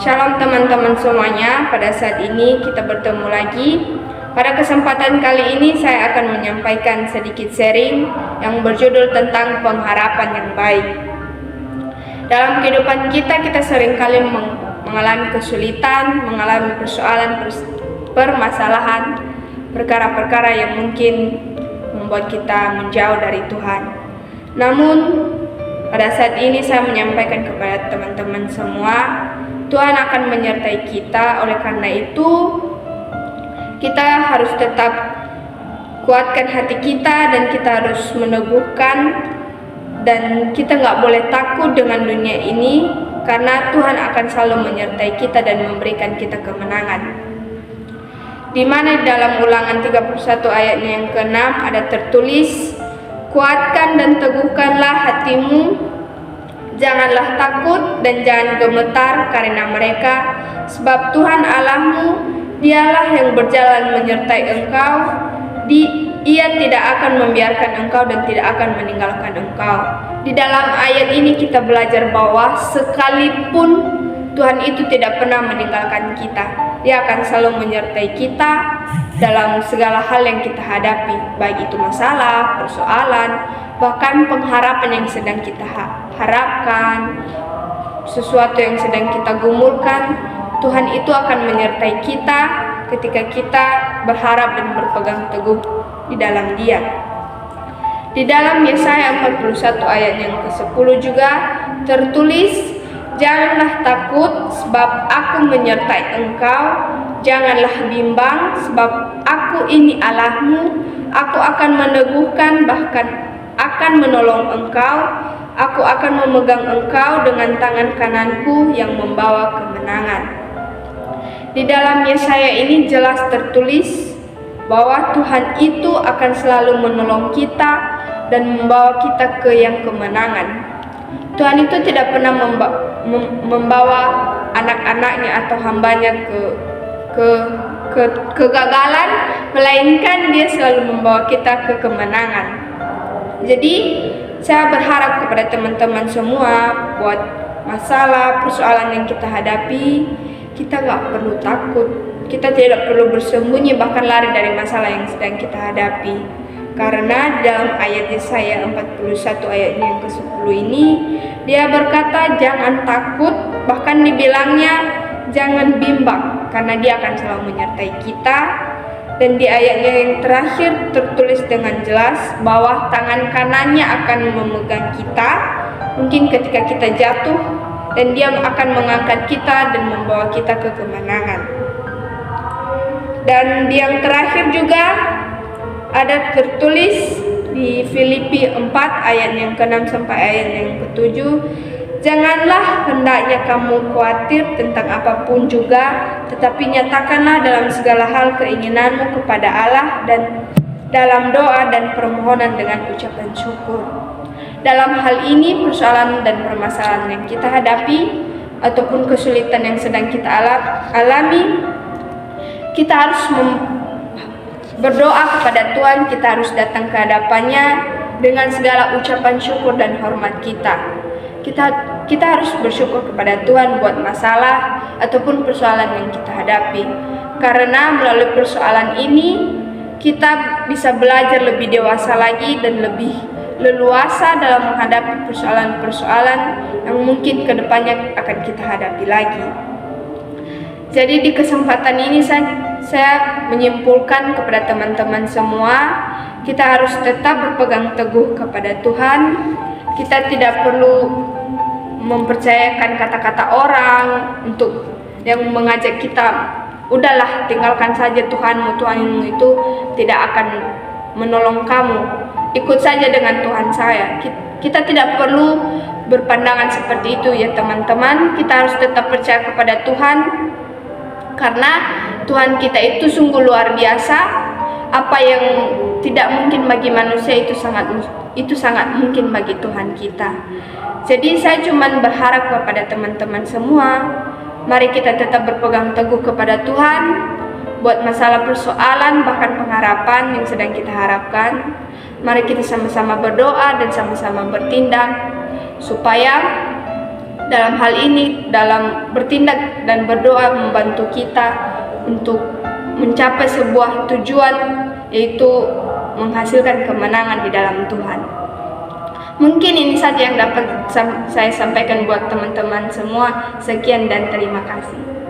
Shalom teman-teman semuanya, pada saat ini kita bertemu lagi. Pada kesempatan kali ini saya akan menyampaikan sedikit sharing yang berjudul tentang pengharapan yang baik. Dalam kehidupan kita seringkali mengalami kesulitan, mengalami persoalan, permasalahan, perkara-perkara yang mungkin membuat kita menjauh dari Tuhan. Namun pada saat ini saya menyampaikan kepada teman-teman semua, Tuhan akan menyertai kita. Oleh karena itu kita harus tetap kuatkan hati kita dan kita harus meneguhkan, dan kita nggak boleh takut dengan dunia ini, karena Tuhan akan selalu menyertai kita dan memberikan kita kemenangan. Di mana dalam Ulangan 31 ayatnya yang ke-6 ada tertulis, kuatkan dan teguhkanlah hatimu, janganlah takut dan jangan gemetar karena mereka, sebab Tuhan Allahmu, dialah yang berjalan menyertai engkau, Ia tidak akan membiarkan engkau dan tidak akan meninggalkan engkau. Di dalam ayat ini kita belajar bahwa sekalipun Tuhan itu tidak pernah meninggalkan kita, Dia akan selalu menyertai kita dalam segala hal yang kita hadapi, baik itu masalah, persoalan, bahkan pengharapan yang sedang kita harapkan, sesuatu yang sedang kita gumulkan. Tuhan itu akan menyertai kita ketika kita berharap dan berpegang teguh di dalam Dia. Di dalam Yesaya 41 ayat yang ke-10 juga tertulis, janganlah takut sebab aku menyertai engkau, janganlah bimbang sebab aku ini Allahmu, aku akan meneguhkan bahkan akan menolong engkau, aku akan memegang engkau dengan tangan kananku yang membawa kemenangan. Di dalam Yesaya ini jelas tertulis bahwa Tuhan itu akan selalu menolong kita dan membawa kita ke yang kemenangan. Tuhan itu tidak pernah membawa anak-anaknya atau hambanya ke kegagalan, melainkan Dia selalu membawa kita ke kemenangan. Jadi saya berharap kepada teman-teman semua, buat masalah, persoalan yang kita hadapi, kita gak perlu takut, kita tidak perlu bersembunyi bahkan lari dari masalah yang sedang kita hadapi. Karena dalam ayat Yesaya 41 ayatnya yang ke-10 ini, Dia berkata jangan takut, bahkan dibilangnya jangan bimbang, karena Dia akan selalu menyertai kita. Dan di ayatnya yang terakhir tertulis dengan jelas bahwa tangan kanannya akan memegang kita mungkin ketika kita jatuh, dan Dia akan mengangkat kita dan membawa kita ke kemenangan. Dan yang terakhir juga ada tertulis di Filipi 4 ayat yang ke-6 sampai ayat yang ke-7, janganlah hendaknya kamu khawatir tentang apapun juga, tetapi nyatakanlah dalam segala hal keinginanmu kepada Allah dan dalam doa dan permohonan dengan ucapan syukur. Dalam hal ini, persoalan dan permasalahan yang kita hadapi ataupun kesulitan yang sedang kita alami, kita harus berdoa kepada Tuhan, kita harus datang ke hadapannya dengan segala ucapan syukur dan hormat kita. Kita harus bersyukur kepada Tuhan buat masalah ataupun persoalan yang kita hadapi. Karena melalui persoalan ini kita bisa belajar lebih dewasa lagi dan lebih leluasa dalam menghadapi persoalan-persoalan yang mungkin kedepannya akan kita hadapi lagi. Jadi di kesempatan ini saya menyimpulkan kepada teman-teman semua, kita harus tetap berpegang teguh kepada Tuhan. Kita tidak perlu mempercayakan kata-kata orang untuk yang mengajak kita, udahlah tinggalkan saja Tuhanmu itu tidak akan menolong kamu, ikut saja dengan Tuhan saya. Kita tidak perlu berpandangan seperti itu ya teman-teman. Kita harus tetap percaya kepada Tuhan, karena Tuhan kita itu sungguh luar biasa. Apa yang tidak mungkin bagi manusia itu sangat mungkin bagi Tuhan kita. Jadi saya cuma berharap kepada teman-teman semua, mari kita tetap berpegang teguh kepada Tuhan buat masalah persoalan bahkan pengharapan yang sedang kita harapkan. Mari kita sama-sama berdoa dan sama-sama bertindak supaya dalam hal ini dalam bertindak dan berdoa membantu kita untuk mencapai sebuah tujuan, yaitu menghasilkan kemenangan di dalam Tuhan. Mungkin ini saja yang dapat saya sampaikan buat teman-teman semua. Sekian dan terima kasih.